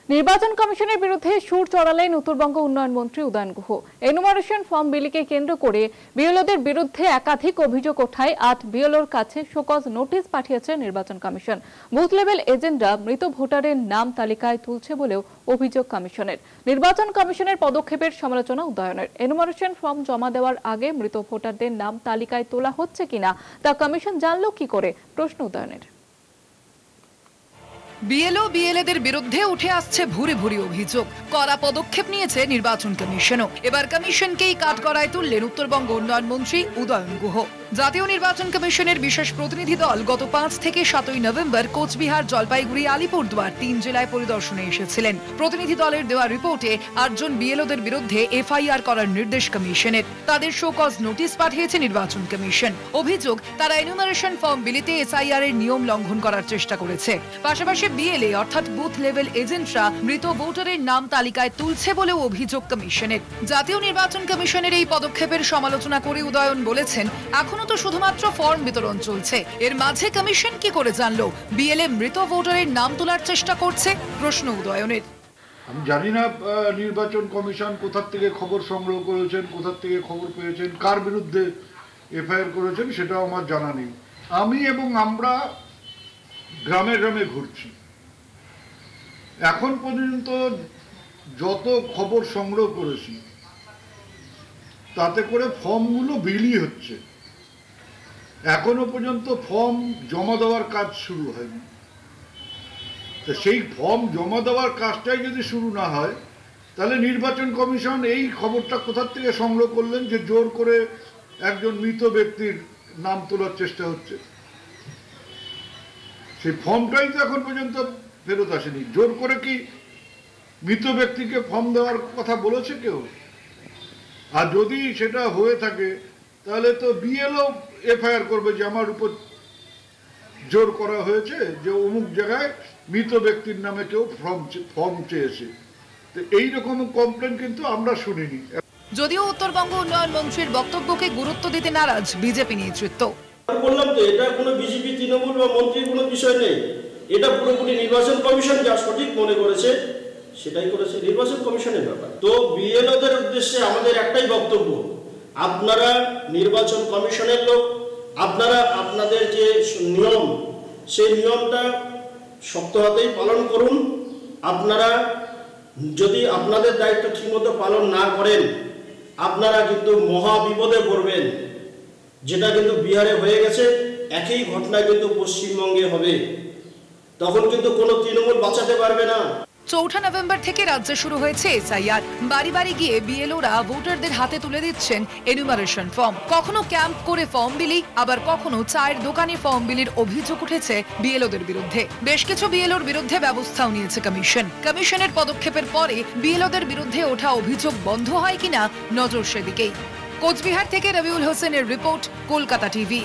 নির্বাচন কমিশনের বিরুদ্ধে সুর চড়ালেন উত্তরবঙ্গ উন্নয়ন মন্ত্রী উদয়ন গুহ। এনুমারেশন ফর্ম বিলিকে কেন্দ্র করে বিএলওদের বিরুদ্ধে একাধিক অভিযোগ ওঠায় আজ বিএলওর কাছে শোকজ নোটিশ পাঠিয়েছে নির্বাচন কমিশন। বুথ লেভেল এজেন্টরা মৃত ভোটারের নাম তালিকায় তুলছে বলেও অভিযোগ কমিশনের। নির্বাচন কমিশনের পদক্ষেপের সমালোচনা উদয়নের। এনুমারেশন ফর্ম জমা দেওয়ার আগে মৃত ভোটারদের নাম তালিকায় তোলা হচ্ছে কিনা তা কমিশন জানলো কি করে, প্রশ্ন উদয়নের। বিএলও বিএলএদের বিরুদ্ধে উঠে আসছে ভুরি ভুরি অভিযোগ। কড়া পদক্ষেপ নিয়েছে নির্বাচন কমিশনও। এবার কমিশনকেই কাঠগড়ায় তুললেন উত্তরবঙ্গ উন্নয়ন মন্ত্রী উদয়ন গুহ। জাতীয় নির্বাচন কমিশনের বিশেষ প্রতিনিধি দল গত 5 থেকে 7 নভেম্বর কোচবিহার, জলপাইগুড়ি, আলিপুরদুয়ার 3 জেলায় পরিদর্শনে এসেছিলেন। প্রতিনিধি দলের দেওয়া রিপোর্টে 8 জন বিএলওদের বিরুদ্ধে এফআইআর করার নির্দেশ কমিশনের। তাদের শোকজ নোটিশ পাঠিয়েছে নির্বাচন কমিশন। অভিযোগ, তারা এনুমারেশন ফর্ম বিলিতে এসআইআর এর নিয়ম লঙ্ঘন করার চেষ্টা করেছে। পাশাপাশি বিএলএ অর্থাৎ বুথ লেভেল এজেন্টরা মৃত ভোটারের নাম তালিকায় তুলছে বলেও অভিযোগ কমিশনের। জাতীয় নির্বাচন কমিশনের এই পদক্ষেপের সমালোচনা করে উদয়ন বলেছেন, এখনো তো শুধুমাত্র ফর্ম বিতরণ চলছে, এর মাঝে কমিশন কি করে জানলো বিএলএ মৃত ভোটারের নাম তোলার চেষ্টা করছে, প্রশ্ন উদয়নের। আমি জানি না নির্বাচন কমিশন কোথা থেকে খবর সংগ্রহ করেছেন, কোথা থেকে খবর পেয়েছেন, কার বিরুদ্ধে এফআইআর করেছেন সেটাও আমার জানা নেই। আমি এবং আমরা গ্রামে গ্রামে ঘুরছি। এখন পর্যন্ত যত খবর সংগ্রহ করেছি তাতে করে ফর্মগুলো বিলি হচ্ছে। এখনো পর্যন্ত ফর্ম জমা দেওয়ার কাজ শুরু হয়নি। তো সেই ফর্ম জমা দেওয়ার কাজটাই যদি শুরু না হয় তাহলে নির্বাচন কমিশন এই খবরটা কোথা থেকে সংগ্রহ করলেন যে জোর করে একজন মৃত ব্যক্তির নাম তোলার চেষ্টা হচ্ছে? সেই ফর্মটাই তো এখন পর্যন্ত ফেরত আসেনি। জোর করে কি মৃত ব্যক্তিকে ফর্ম দেওয়ার কথা বলেছে কেউ? আর যদি সেটা হয়ে থাকে তাহলে তো বিএলও এফআইআর করবে যে আমার উপর জোর করা হয়েছে, যে অমুক জায়গায় মৃত ব্যক্তির নামে কেউ ফর্ম চেয়েছে। তো এইরকম কমপ্লেন কিন্তু আমরা শুনিনি। যদিও উত্তরবঙ্গ উন্নয়ন মন্ত্রীর বক্তব্যকে গুরুত্ব দিতে নারাজ বিজেপি নেতৃত্ব। বললাম তো, এটা কোনো বিজেপি, তৃণমূল বা মন্ত্রীর কোনো বিষয় নেই। এটা পুরোপুরি নির্বাচন কমিশন যা সঠিক মনে করেছে সেটাই করেছে, নির্বাচন কমিশনের ব্যাপার। তো বিএলওদের উদ্দেশ্যে আমাদের একটাই বক্তব্য, আপনারা নির্বাচন কমিশনের লোক, আপনারা আপনাদের যে নিয়ম সেই নিয়মটা শক্ত হাতেই পালন করুন। আপনারা যদি আপনাদের দায়িত্ব ঠিকমতো পালন না করেন আপনারা কিন্তু মহা বিপদে পড়বেন। যেটা কিন্তু বিহারে হয়ে গেছে, একই ঘটনা কিন্তু পশ্চিমবঙ্গে হবে। তখন কিন্তু কোনো তৃণমূল বাঁচাতে পারবে না। 4 নভেম্বর থেকে রাজ্যে শুরু হয়েছে এসআইআর। বাড়ি বাড়ি গিয়ে বিএলওরা ভোটারদের হাতে তুলে দিচ্ছেন এনুমারেশন ফর্ম। কখনো ক্যাম্প করে ফর্ম বিলি, আবার কখনো চায়ের দোকানে ফর্ম বিলির অভিযোগ উঠেছে বিএলওদের বিরুদ্ধে। বেশ কিছু বিএলওর বিরুদ্ধে ব্যবস্থাও নিয়েছে কমিশন। কমিশনের পদক্ষেপের পরে বিএলওদের বিরুদ্ধে ওঠা অভিযোগ বন্ধ হয় কিনা নজর সেদিকেই। কোচবিহার থেকে রবিউল হোসেনের রিপোর্ট, কলকাতা টিভি।